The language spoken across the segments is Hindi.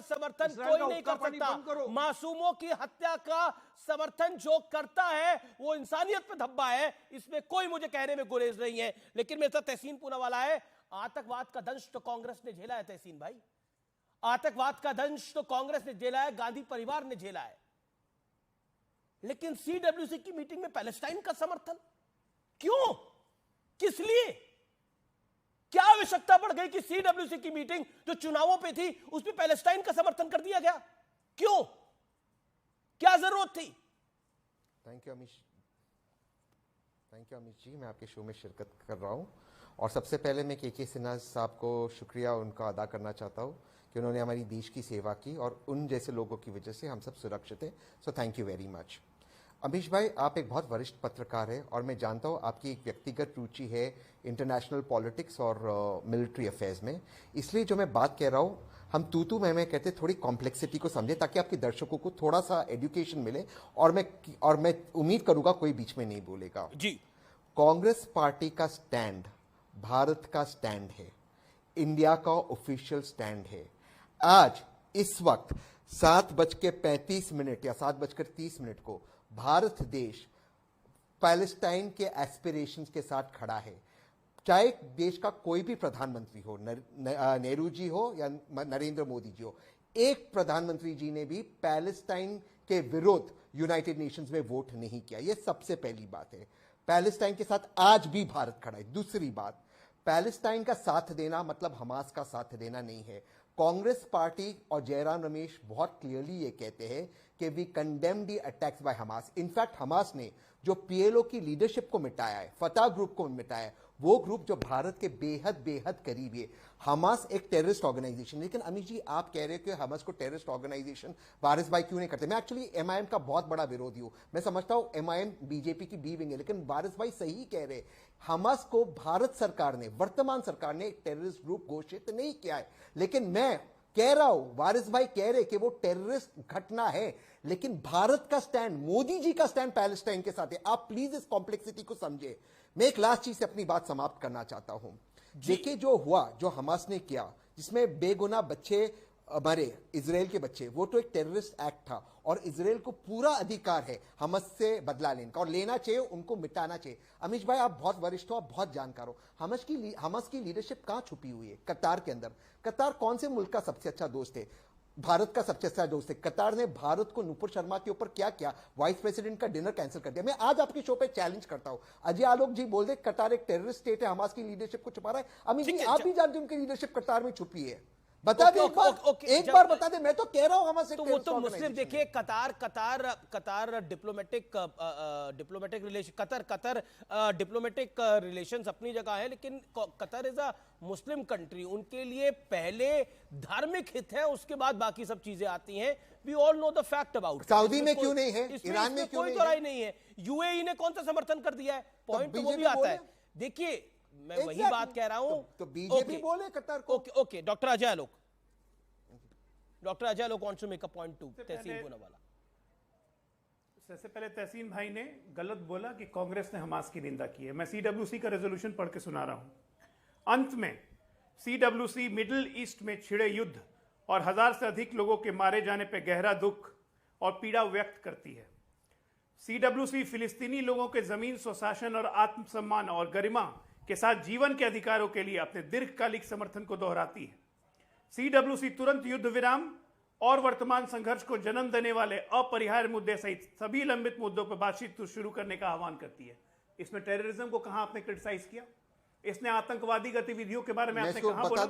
समर्थन कोई नहीं कर सकता। मासूमों की हत्या का समर्थन जो करता है वो इंसानियत पे धब्बा है, इसमें कोई मुझे कहने में गुरेज नहीं है। लेकिन मेरे साथ तहसीन पूनावाला है। आतंकवाद का दंश तो कांग्रेस ने झेला है तहसीन भाई, आतंकवाद का दंश तो कांग्रेस ने झेला है, गांधी परिवार ने झेला है। लेकिन सीडब्ल्यूसी की मीटिंग में पैलेस्टाइन का समर्थन क्यों, किस लिए, क्या आवश्यकता पड़ गई कि सीडब्ल्यूसी की मीटिंग जो चुनावों पे थी उसमें पैलेस्टाइन का समर्थन कर दिया गया? क्यों, क्या जरूरत थी? थैंक यू अमित जी, मैं आपके शो में शिरकत कर रहा हूं और सबसे पहले मैं के सिन्हा साहब को शुक्रिया उनका अदा करना चाहता हूं कि उन्होंने हमारी देश की सेवा की और उन जैसे लोगों की वजह से हम सब सुरक्षित हैं। So thank you very much. Amish भाई, आप एक बहुत वरिष्ठ पत्रकार हैं और मैं जानता हूं आपकी एक व्यक्तिगत रुचि है इंटरनेशनल पॉलिटिक्स और मिलिट्री अफेयर्स में। इसलिए जो मैं बात कह रहा हूं, हम तू मैं कहते थोड़ी कॉम्प्लेक्सिटी को समझे ताकि आपके दर्शकों को थोड़ा सा एजुकेशन मिले और मैं उम्मीद करूंगा कोई बीच में नहीं बोलेगा जी। कांग्रेस पार्टी का स्टैंड भारत का स्टैंड है, इंडिया का ऑफिशियल स्टैंड है। आज इस वक्त 7:35 या 7:30 को भारत देश पैलेस्टाइन के एस्पिरेशंस के साथ खड़ा है। चाहे देश का कोई भी प्रधानमंत्री हो, नेहरू जी हो या नरेंद्र मोदी जी हो, एक प्रधानमंत्री जी ने भी पैलेस्टाइन के विरुद्ध यूनाइटेड नेशंस में वोट नहीं किया। यह सबसे पहली बात है। पैलेस्टाइन के साथ आज भी भारत खड़ा है। दूसरी बात, पैलेस्टाइन का साथ देना मतलब हमास का साथ देना नहीं है। कांग्रेस पार्टी और जयराम रमेश बहुत क्लियरली ये कहते हैं कि we condemn the attacks by Hamas. In fact Hamas ने जो पीएलओ की लीडरशिप को मिटाया है, फतह ग्रुप को मिटाया है, वो ग्रुप जो भारत के बेहद करीब है। हमास एक टेररिस्ट ऑर्गेनाइजेशन, लेकिन अमित जी आप कह रहे हो कि हमास को टेररिस्ट ऑर्गेनाइजेशन वारिस भाई क्यों नहीं करते? मैं एक्चुअली एमआईएम का बहुत बड़ा विरोधी हूं। मैं समझता हूं एमआईएम बीजेपी की बी विंग है, लेकिन वारिस भाई सही कह रहे। हमास को भारत सरकार ने, वर्तमान सरकार ने एक टेररिस्ट ग्रुप घोषित नहीं किया है। लेकिन मैं कह रहा हूं, वारिस भाई कह रहे कि वो टेररिस्ट घटना है, लेकिन भारत का स्टैंड, मोदी जी का स्टैंड पैलेस्टाइन के साथ है। आप प्लीज इस कॉम्प्लेक्सिटी को समझे। मैं एक लास्ट चीज से अपनी बात समाप्त करना चाहता हूं। देखिए जो हुआ, जो हमास ने किया, जिसमें बेगुनाह बच्चे हमारे इजराइल के बच्चे, वो तो एक टेररिस्ट एक्ट था और इजराइल को पूरा अधिकार है हमास से बदला लेने का और लेना चाहिए, उनको मिटाना चाहिए। अमीश भाई आप बहुत वरिष्ठ हो, आप बहुत जानकार हो। हमास की लीडरशिप कहां छुपी हुई है? कतार के अंदर। कतार कौन से मुल्क का सबसे अच्छा दोस्त है? भारत का सबसे अच्छा दोस्त है। कतार ने भारत को नुपुर शर्मा के ऊपर क्या किया? वाइस प्रेसिडेंट का डिनर कैंसिल कर दिया। मैं आज आपके शो पे चैलेंज करता हूं, अजय आलोक जी बोल दे कतार एक टेररिस्ट स्टेट है, हमास की लीडरशिप को छुपा रहा है। अमित जी आप भी जानते हैं उनकी लीडरशिप कतार में छुपी है। बता दे एक बार बता दे। मैं तो कह रहा हूं हमास तो वो तो मुस्लिम, देखिए कतार diplomatic relation, Qatar diplomatic relations अपनी जगह है, लेकिन Qatar is a Muslim country. उनके लिए पहले धार्मिक हित है, उसके बाद बाकी सब चीजें आती हैं। We all know the fact about. Saudi में क्यों नहीं है? ईरान में क्यों नहीं है? यूएई ने कौन सा समर्थन कर दिया है? पॉइंट तो वो भी आता है। देखिए मैं वही बात कह रहा हूं। तो बीजेपी बोले कतर को। Okay doctor Ajay Alok wants to make a point to Tahseen Poonawalla. सबसे पहले तहसीन भाई ने गलत बोला कि कांग्रेस ने हमास की निंदा की है। मैं सीडब्ल्यूसी का रेजोल्यूशन पढ़ के सुना रहा हूं। अंत में सीडब्ल्यूसी मिडिल ईस्ट में छिड़े युद्ध और 1000 से अधिक लोगों के मारे जाने पर गहरा दुख और पीड़ा व्यक्त करती है। सीडब्ल्यूसी फिलिस्तीनी लोगों के जमीन स्वशासन और आत्मसम्मान और गरिमा के साथ जीवन के अधिकारों के लिए अपने दीर्घकालिक समर्थन को दोहराती है। सीडब्ल्यूसी तुरंत युद्ध विराम और वर्तमान संघर्ष को जन्म देने वाले अपरिहार्य मुद्दे सहित सभी लंबित मुद्दों पर बातचीत शुरू करने का आह्वान करती है। इसमें टेररिज्म को कहां आपने क्रिटिसाइज किया? इसने आतंकवादी गतिविधियों के बारे में आपने कहां बोला?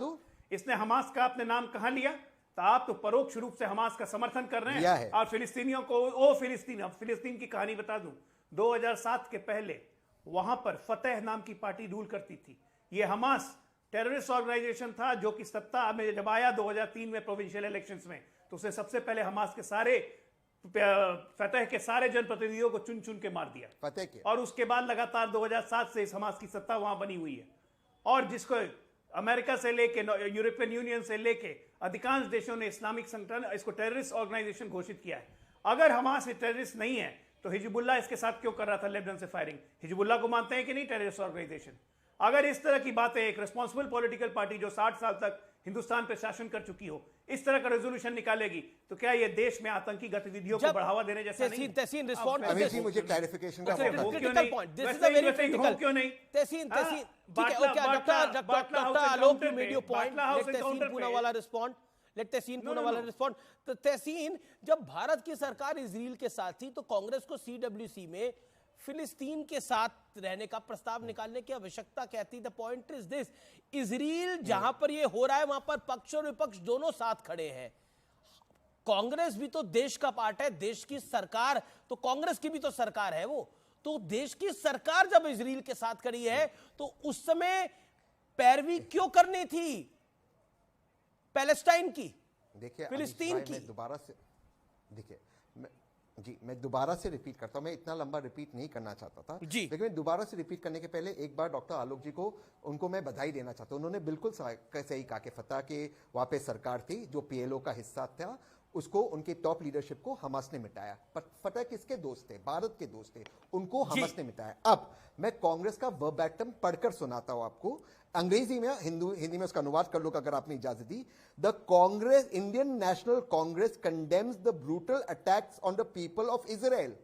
इसने हमास का आपने नाम कहां लिया? तो आप तो परोक्ष रूप से हमास का समर्थन कर रहे हैं और फिलिस्तीनियों को फिलिस्तीन की कहानी बता दूं, 2007 के पहले वहां पर फतेह नाम की पार्टी रूल करती थी। यह हमास टेररिस्ट ऑर्गेनाइजेशन था जो कि सत्ता में जब आया 2003 में प्रोविंशियल इलेक्शंस में, तो उसे सबसे पहले हमास के सारे फतेह के सारे जनप्रतिनिधियों को चुन चुन के मार दिया फतेह के। और उसके बाद लगातार 2007 से इस हमास की सत्ता वहां बनी हुई है और जिसको अमेरिका से लेके यूरोपियन यूनियन से लेके अधिकांश देशों ने इस्लामिक संगठन इसको टेररिस्ट ऑर्गेनाइजेशन घोषित किया है। अगर हमास टेररिस्ट नहीं है तो हिजबुल्लाह इसके साथ क्यों कर रहा था लेबनान से फायरिंग? हिजबुल्लाह को मानते हैं कि नहीं टेररिस्ट ऑर्गेनाइजेशन? अगर इस तरह की बातें एक रिस्पॉन्सिबल पॉलिटिकल पार्टी जो 60 साल तक हिंदुस्तान पे शासन कर चुकी हो, इस तरह का रेजोल्यूशन निकालेगी, तो क्या ये देश में आतंकी गतिविधियों को जब बढ़ावा देने जैसा नहीं है? तहसीन रिस्पॉन्ड अमित जी मुझे क्लैरिफिकेशन का अच्छा, मौका वो दें। क्यों critical नहीं? point. This is वैसे a very ही हो critical. क्यों नहीं? तहसीन हाँ, ठीक है, Batla- okay, Batla- Dr. Batla house Alok, encounter you made पे, your point. Batla house Let Tehseen encounter पे। पूनावाला respond. Let तहसीन No, no, Poonawalla no. respond. तो तहसीन, जब भारत की सरकार इजराइल के साथ थी, तो कांग्रेस को CWC में फिलिस्तीन के साथ रहने का प्रस्ताव निकालने की आवश्यकता क्या थी? The point is this, Israel जहां पर ये हो रहा है वहां पर पक्ष और विपक्ष दोनों साथ खड़े हैं। कांग्रेस भी तो देश का पार्ट है, देश की सरकार तो कांग्रेस की भी तो सरकार है वो, तो देश की सरकार जब इजराइल के साथ खड़ी है तो उस समय पैरवी क्यों करनी थी पैलेस्टाइन की, देखिए फिलिस्तीन अमित की? भाई, मैं दोबारा से देखिए मैं दोबारा से रिपीट करता हूं। मैं इतना लंबा रिपीट नहीं करना चाहता था जी। लेकिन मैं दोबारा से रिपीट करने के पहले एक बार डॉक्टर आलोक जी को उनको मैं बधाई देना चाहता हूं। उन्होंने बिल्कुल सही कहा कि फतह के वहां पे सरकार थी जो PLO का हिस्सा था, उसको उनकी टॉप लीडरशिप को हमास ने मिटाया। पर फतह किसके दोस्त थे? भारत के दोस्त थे, उनको हमास ने मिटाया। अब मैं कांग्रेस का वर्बैटम पढ़कर सुनाता हूं आपको, अंग्रेजी में, हिंदी में उसका अनुवाद कर लो अगर आपने इजाजत दी। The Congress, Indian National Congress condemns the brutal attacks on the people of Israel.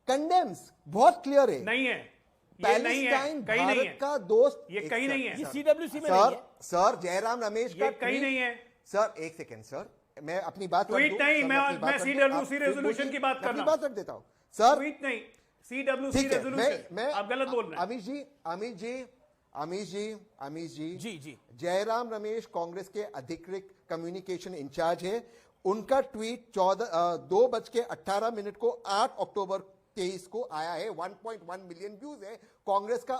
Condemns बहुत क्लियर है, नहीं है, ये नहीं है, पैलेस्टाइन कहीं नहीं भारत है, का दोस्त। ये कहीं नहीं है, ये CWC में नहीं सर है। सर जयराम रमेश का ये कहीं tweet- नहीं है। सर एक सेकेंड सर, मैं अपनी बात रख ट्वीट दूं? नहीं, सर, मैं अपनी बात रख दूं? CWC आप फिर रेजोल्यूशन बोलिए, की बात कर अपनी रहा हूं। बात रख देता हूं सर। ट्वीट नहीं, CWC ठीक है, रेजोल्यूशन, आप गलत बोल रहे हैं। अमीश जी जी। जयराम रमेश कांग्रेस के अधिकृत कम्युनिकेशन इंचार्ज है। उनका ट्वीट 2:18 को 8 अक्टूबर 23 को आया है। 1.1 मिलियन व्यूज है। कांग्रेस का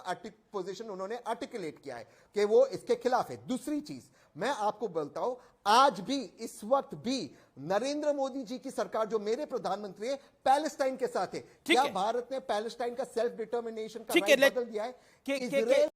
पोजीशन उन्होंने आर्टिकुलेट किया है कि वो इसके खिलाफ है। दूसरी चीज मैं आपको बोलता हूं, आज भी इस वक्त भी नरेंद्र मोदी जी की सरकार जो मेरे प्रधानमंत्री है पैलेस्टाइन के साथ है। क्या है। भारत ने पैलेस्टाइन का सेल्फ डिटर्मिनेशन का ठीक है, राइट बदल दिया है? के- इजराइल